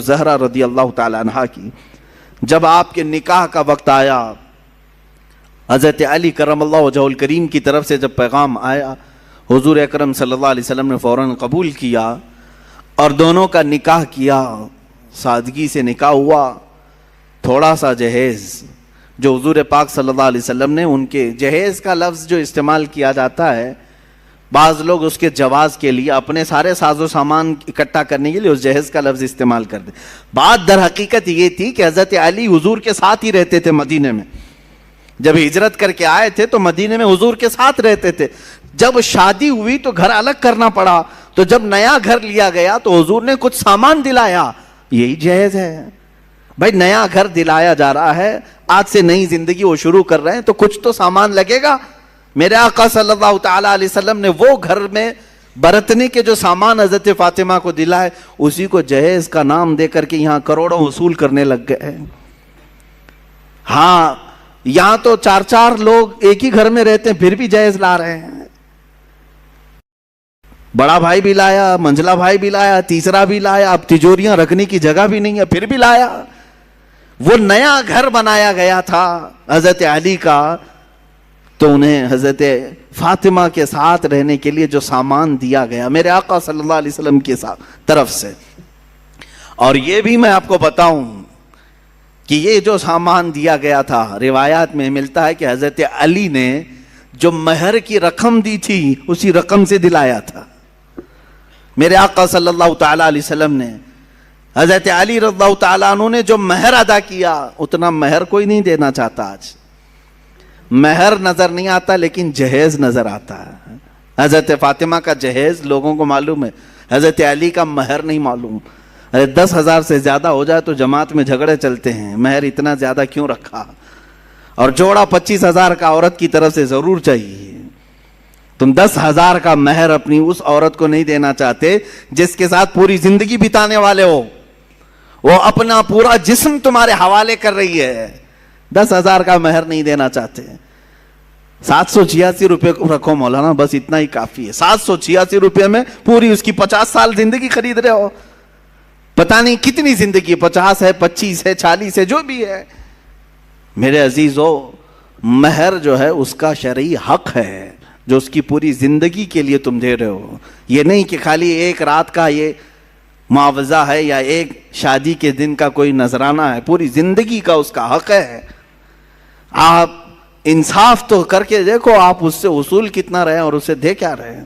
زہرا رضی اللہ تعالی عنہا کی جب آپ کے نکاح کا وقت آیا، حضرت علی کرم اللہ وجہہ الکریم کی طرف سے جب پیغام آیا، حضور اکرم صلی اللہ علیہ وسلم نے فوراً قبول کیا اور دونوں کا نکاح کیا، سادگی سے نکاح ہوا۔ تھوڑا سا جہیز جو حضور پاک صلی اللہ علیہ وسلم نے، ان کے جہیز کا لفظ جو استعمال کیا جاتا ہے، بعض لوگ اس کے جواز کے لیے اپنے سارے ساز و سامان اکٹھا کرنے کے لیے اس جہیز کا لفظ استعمال کرتے۔ بات در حقیقت یہ تھی کہ حضرت علی حضور کے ساتھ ہی رہتے تھے مدینے میں، جب ہجرت کر کے آئے تھے تو مدینے میں حضور کے ساتھ رہتے تھے۔ جب شادی ہوئی تو گھر الگ کرنا پڑا، تو جب نیا گھر لیا گیا تو حضور نے کچھ سامان دلایا، یہی جہیز ہے۔ بھائی نیا گھر دلایا جا رہا ہے، آج سے نئی زندگی وہ شروع کر رہے ہیں تو کچھ تو سامان لگے گا۔ میرے آقا صلی اللہ تعالیٰ علیہ وسلم نے وہ گھر میں برتنے کے جو سامان حضرت فاطمہ کو دلائے، اسی کو جہیز کا نام دے کر کے یہاں کروڑوں وصول کرنے لگ گئے۔ ہاں یہاں تو چار چار لوگ ایک ہی گھر میں رہتے ہیں پھر بھی جہیز لا رہے ہیں۔ بڑا بھائی بھی لایا، منجلا بھائی بھی لایا، تیسرا بھی لایا، اب تجوریاں رکھنے کی جگہ بھی نہیں ہے پھر بھی لایا۔ وہ نیا گھر بنایا گیا تھا حضرت علی کا، تو انہیں حضرت فاطمہ کے ساتھ رہنے کے لیے جو سامان دیا گیا میرے آقا صلی اللہ علیہ وسلم کی طرف سے، اور یہ بھی میں آپ کو بتاؤں کہ یہ جو سامان دیا گیا تھا، روایات میں ملتا ہے کہ حضرت علی نے جو مہر کی رقم دی تھی اسی رقم سے دلایا تھا۔ میرے آقا صلی اللہ تعالیٰ علیہ وسلم نے، حضرت علی رضی اللہ تعالیٰ عنہ نے جو مہر ادا کیا، اتنا مہر کوئی نہیں دینا چاہتا آج۔ مہر نظر نہیں آتا لیکن جہیز نظر آتا ہے۔ حضرت فاطمہ کا جہیز لوگوں کو معلوم ہے، حضرت علی کا مہر نہیں معلوم۔ 10,000 سے زیادہ ہو جائے تو جماعت میں جھگڑے چلتے ہیں، مہر اتنا زیادہ کیوں رکھا؟ اور جوڑا 25,000 کا عورت کی طرف سے ضرور چاہیے۔ تم 10,000 کا مہر اپنی اس عورت کو نہیں دینا چاہتے جس کے ساتھ پوری زندگی بتانے والے ہو، وہ اپنا پورا جسم تمہارے حوالے کر رہی ہے، 10,000 کا مہر نہیں دینا چاہتے۔ 786 روپے رکھو مولانا، بس اتنا ہی کافی ہے۔ 786 روپے میں پوری اس کی 50 سال زندگی خرید رہے ہو، پتہ نہیں کتنی زندگی، 50 ہے، 25 ہے، 40 ہے، جو بھی ہے۔ میرے عزیزو، مہر جو ہے اس کا شرعی حق ہے جو اس کی پوری زندگی کے لیے تم دے رہے ہو۔ یہ نہیں کہ خالی ایک رات کا یہ معاوضہ ہے یا ایک شادی کے دن کا کوئی نذرانہ ہے، پوری زندگی کا اس کا حق ہے۔ آپ انصاف تو کر کے دیکھو، آپ اس سے اصول کتنا رہے اور اسے دے کیا رہے۔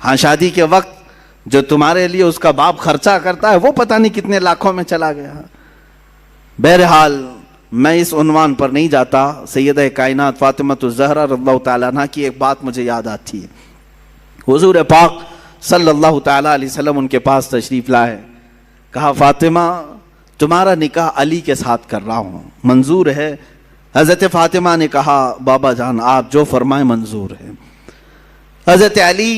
ہاں شادی کے وقت جو تمہارے لیے اس کا باپ خرچہ کرتا ہے وہ پتہ نہیں کتنے لاکھوں میں چلا گیا۔ بہرحال میں اس عنوان پر نہیں جاتا۔ سیدہ کائنات فاطمہ الزہرا رضی اللہ تعالیٰ عنہ کی ایک بات مجھے یاد آتی ہے۔ حضور پاک صلی اللہ تعالیٰ علیہ وسلم ان کے پاس تشریف لائے، کہا فاطمہ تمہارا نکاح علی کے ساتھ کر رہا ہوں، منظور ہے؟ حضرت فاطمہ نے کہا بابا جان آپ جو فرمائیں منظور ہے۔ حضرت علی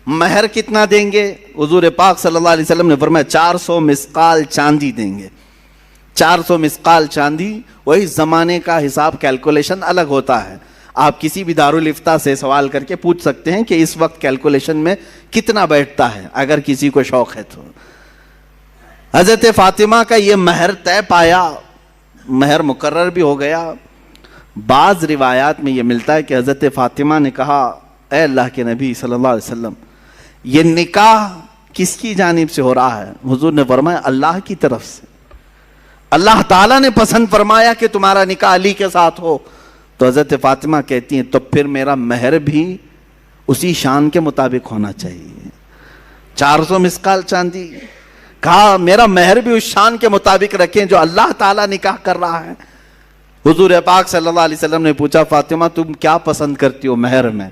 مہر کتنا دیں گے؟ حضور پاک صلی اللہ علیہ وسلم نے فرمایا 400 مسقال چاندی دیں گے۔ 400 مسقال چاندی، وہی زمانے کا حساب کیلکولیشن الگ ہوتا ہے، آپ کسی بھی دارالفتہ سے سوال کر کے پوچھ سکتے ہیں کہ اس وقت کیلکولیشن میں کتنا بیٹھتا ہے اگر کسی کو شوق ہے تو۔ حضرت فاطمہ کا یہ مہر طے پایا، مہر مقرر بھی ہو گیا۔ بعض روایات میں یہ ملتا ہے کہ حضرت فاطمہ نے کہا اے اللہ کے نبی صلی اللہ علیہ وسلم یہ نکاح کس کی جانب سے ہو رہا ہے؟ حضور نے فرمایا اللہ کی طرف سے، اللہ تعالیٰ نے پسند فرمایا کہ تمہارا نکاح علی کے ساتھ ہو۔ تو حضرت فاطمہ کہتی ہیں تو پھر میرا مہر بھی اسی شان کے مطابق ہونا چاہیے۔ 400 مسقال چاندی، کہا میرا مہر بھی اس شان کے مطابق رکھیں جو اللہ تعالیٰ نکاح کر رہا ہے۔ حضور پاک صلی اللہ علیہ وسلم نے پوچھا فاطمہ تم کیا پسند کرتی ہو مہر میں،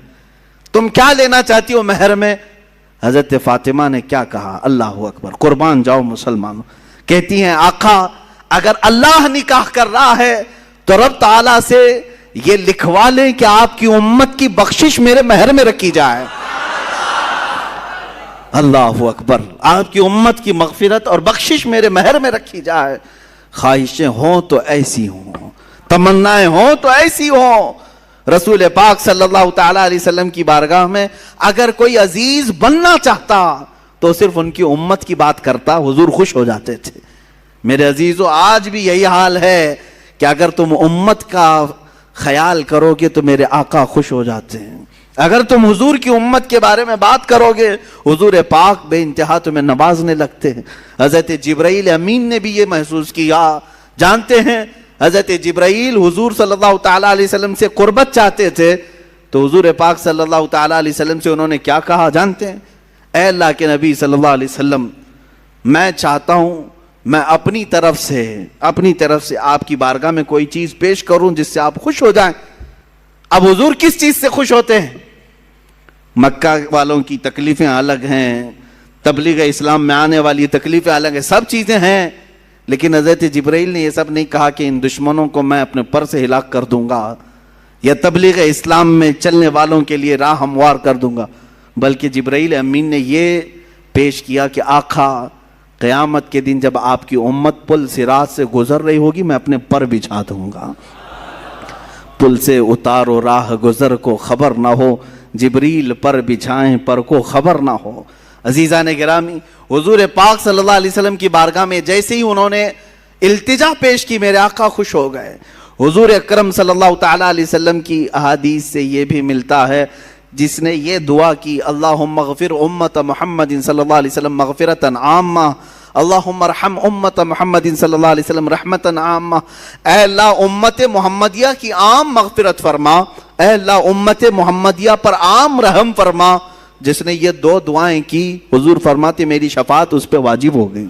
تم کیا لینا چاہتی ہو مہر میں؟ حضرت فاطمہ نے کیا کہا؟ اللہ اکبر، قربان جاؤ مسلمانوں، کہتی ہیں آقا اگر اللہ نکاح کر رہا ہے تو رب تعالیٰ سے یہ لکھوا لیں کہ آپ کی امت کی بخشش میرے مہر میں رکھی جائے۔ اللہ اکبر، آپ کی امت کی مغفرت اور بخشش میرے مہر میں رکھی جائے۔ خواہشیں ہوں تو ایسی ہوں، تمنائیں ہوں تو ایسی ہوں۔ رسول پاک صلی اللہ تعالیٰ علیہ وسلم کی بارگاہ میں اگر کوئی عزیز بننا چاہتا تو صرف ان کی امت کی بات کرتا، حضور خوش ہو جاتے تھے۔ میرے عزیزو، آج بھی یہی حال ہے کہ اگر تم امت کا خیال کرو گے تو میرے آقا خوش ہو جاتے ہیں۔ اگر تم حضور کی امت کے بارے میں بات کرو گے، حضور پاک بے انتہا تمہیں نوازنے لگتے ہیں۔ حضرت جبرائیل امین نے بھی یہ محسوس کیا۔ جانتے ہیں حضرت جبرائیل حضور صلی اللہ تعالیٰ علیہ وسلم سے قربت چاہتے تھے، تو حضور پاک صلی اللہ تعالیٰ علیہ وسلم سے انہوں نے کیا کہا جانتے ہیں؟ اے اللہ کے نبی صلی اللہ علیہ وسلم، میں چاہتا ہوں میں اپنی طرف سے آپ کی بارگاہ میں کوئی چیز پیش کروں جس سے آپ خوش ہو جائیں۔ اب حضور کس چیز سے خوش ہوتے ہیں؟ مکہ والوں کی تکلیفیں الگ ہیں، تبلیغ اسلام میں آنے والی تکلیفیں الگ ہیں، سب چیزیں ہیں، لیکن حضرت جبرائیل نے یہ سب نہیں کہا کہ ان دشمنوں کو میں اپنے پر سے ہلاک کر دوں گا یا تبلیغ اسلام میں چلنے والوں کے لیے راہ ہموار کر دوں گا، بلکہ جبرائیل امین نے یہ پیش کیا کہ آقا، قیامت کے دن جب آپ کی امت پل صراط سے گزر رہی ہوگی، میں اپنے پر بچھا دوں گا۔ پل سے اتارو راہ گزر کو خبر نہ ہو، جبریل پر بچھائیں پر کو خبر نہ ہو۔ عزیزان گرامی، حضور پاک صلی اللہ علیہ وسلم کی بارگاہ میں جیسے ہی انہوں نے التجا پیش کی، میرے آقا خوش ہو گئے۔ حضور اکرم صلی اللہ تعالیٰ علیہ وسلم کی احادیث سے یہ بھی ملتا ہے، جس نے یہ دعا کی، اللہم اغفر امت محمد صلی اللہ علیہ وسلم مغفرتا عامہ، اللہم ارحم امت محمد صلی اللہ علیہ وسلم رحمتا عامہ۔ اے اللہ امت محمدیہ کی عام مغفرت فرما، اے اللہ امت محمدیہ پر عام رحم فرما۔ جس نے یہ دو دعائیں کی، حضور فرماتے میری شفاعت اس پہ واجب ہو گئی۔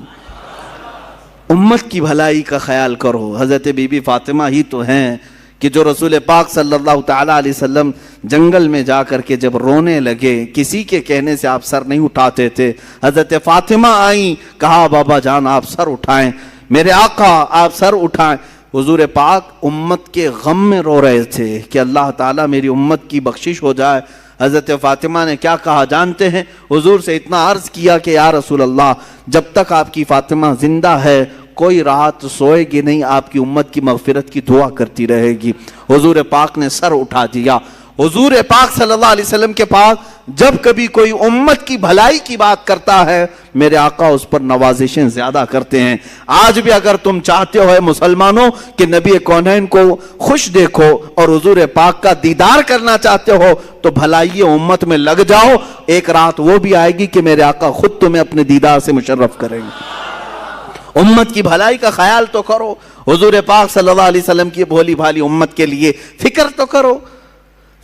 امت کی بھلائی کا خیال کرو۔ حضرت بی بی فاطمہ ہی تو ہیں کہ جو رسول پاک صلی اللہ تعالیٰ علیہ وسلم جنگل میں جا کر کے جب رونے لگے، کسی کے کہنے سے آپ سر نہیں اٹھاتے تھے، حضرت فاطمہ آئیں، کہا بابا جان آپ سر اٹھائیں، میرے آقا آپ سر اٹھائیں۔ حضور پاک امت کے غم میں رو رہے تھے کہ اللہ تعالیٰ میری امت کی بخشش ہو جائے۔ حضرت فاطمہ نے کیا کہا جانتے ہیں؟ حضور سے اتنا عرض کیا کہ یا رسول اللہ، جب تک آپ کی فاطمہ زندہ ہے کوئی رات سوئے گی نہیں، آپ کی امت کی مغفرت کی دعا کرتی رہے گی۔ حضور پاک نے سر اٹھا دیا۔ حضور پاک صلی اللہ علیہ وسلم کے پاس جب کبھی کوئی امت کی بھلائی کی بات کرتا ہے، میرے آقا اس پر نوازشیں زیادہ کرتے ہیں۔ آج بھی اگر تم چاہتے ہو مسلمانوں کہ نبی کونین کو خوش دیکھو اور حضور پاک کا دیدار کرنا چاہتے ہو تو بھلائی امت میں لگ جاؤ، ایک رات وہ بھی آئے گی کہ میرے آقا خود تمہیں اپنے دیدار سے مشرف کریں گے۔ امت کی بھلائی کا خیال تو کرو، حضور پاک صلی اللہ علیہ وسلم کی بھولی بھالی امت کے لیے فکر تو کرو۔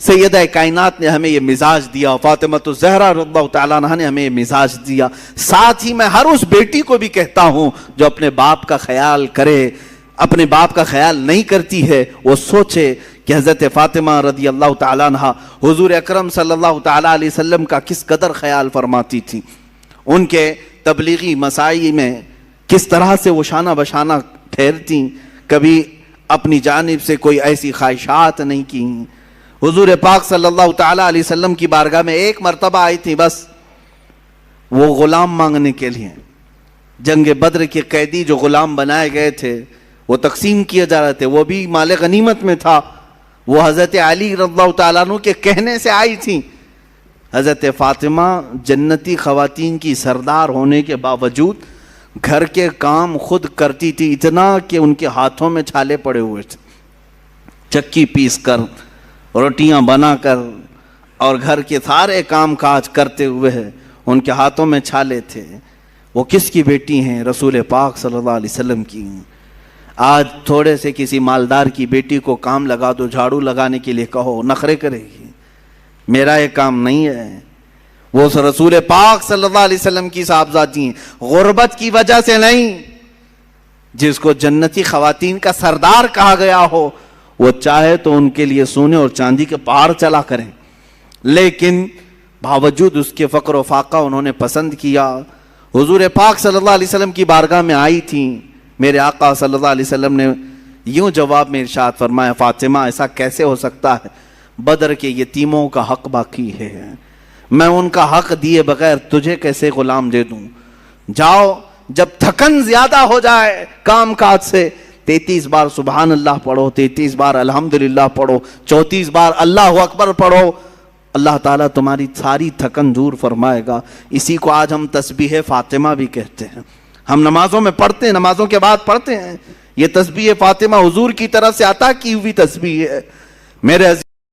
سیدہ کائنات نے ہمیں یہ مزاج دیا، فاطمہ الزہرا رضی اللہ تعالیٰ عنہا نے ہمیں یہ مزاج دیا۔ ساتھ ہی میں ہر اس بیٹی کو بھی کہتا ہوں جو اپنے باپ کا خیال کرے، اپنے باپ کا خیال نہیں کرتی ہے، وہ سوچے کہ حضرت فاطمہ رضی اللہ تعالیٰ عنہا حضور اکرم صلی اللہ تعالیٰ علیہ وسلم کا کس قدر خیال فرماتی تھی، ان کے تبلیغی مساعی میں کس طرح سے وہ شانہ بشانہ ٹھہرتی، کبھی اپنی جانب سے کوئی ایسی خواہشات نہیں کی۔ حضور پاک صلی اللہ تعالیٰ علیہ وسلم کی بارگاہ میں ایک مرتبہ آئی تھی، بس وہ غلام مانگنے کے لیے۔ جنگ بدر کے قیدی جو غلام بنائے گئے تھے وہ تقسیم کیے جا رہے تھے، وہ بھی مال غنیمت میں تھا۔ وہ حضرت علی رضی اللہ تعالیٰ عنہ کے کہنے سے آئی تھی۔ حضرت فاطمہ جنتی خواتین کی سردار ہونے کے باوجود گھر کے کام خود کرتی تھی، اتنا کہ ان کے ہاتھوں میں چھالے پڑے ہوئے تھے، چکی پیس کر، روٹیاں بنا کر اور گھر کے سارے کام کاج کرتے ہوئے ان کے ہاتھوں میں چھالے تھے۔ وہ کس کی بیٹی ہیں؟ رسول پاک صلی اللہ علیہ وسلم کی۔ آج تھوڑے سے کسی مالدار کی بیٹی کو کام لگا دو، جھاڑو لگانے کے لیے کہو، نخرے کرے گی، میرا یہ کام نہیں ہے۔ وہ رسول پاک صلی اللہ علیہ وسلم کی صاحبزادی ہیں، غربت کی وجہ سے نہیں۔ جس کو جنتی خواتین کا سردار کہا گیا ہو، وہ چاہے تو ان کے لیے سونے اور چاندی کے پہاڑ چلا کریں، لیکن باوجود اس کے فقر و فاقہ انہوں نے پسند کیا۔ حضور پاک صلی اللہ علیہ وسلم کی بارگاہ میں آئی تھیں، میرے آقا صلی اللہ علیہ وسلم نے یوں جواب میں ارشاد فرمایا، فاطمہ ایسا کیسے ہو سکتا ہے؟ بدر کے یتیموں کا حق باقی ہے، میں ان کا حق دیے بغیر تجھے کیسے غلام دے دوں؟ جاؤ، جب تھکن زیادہ ہو جائے کام کاج سے، 33 بار سبحان اللہ پڑھو، 33 بار الحمدللہ پڑھو، 34 بار اللہ اکبر پڑھو، اللہ تعالیٰ تمہاری ساری تھکن دور فرمائے گا. اسی کو آج ہم تسبیح فاطمہ بھی کہتے ہیں. ہم نمازوں میں پڑھتے ہیں, نمازوں کے بعد پڑھتے ہیں. یہ تسبیح فاطمہ حضور کی طرف سے عطا کی ہوئی تسبیح ہے. میرے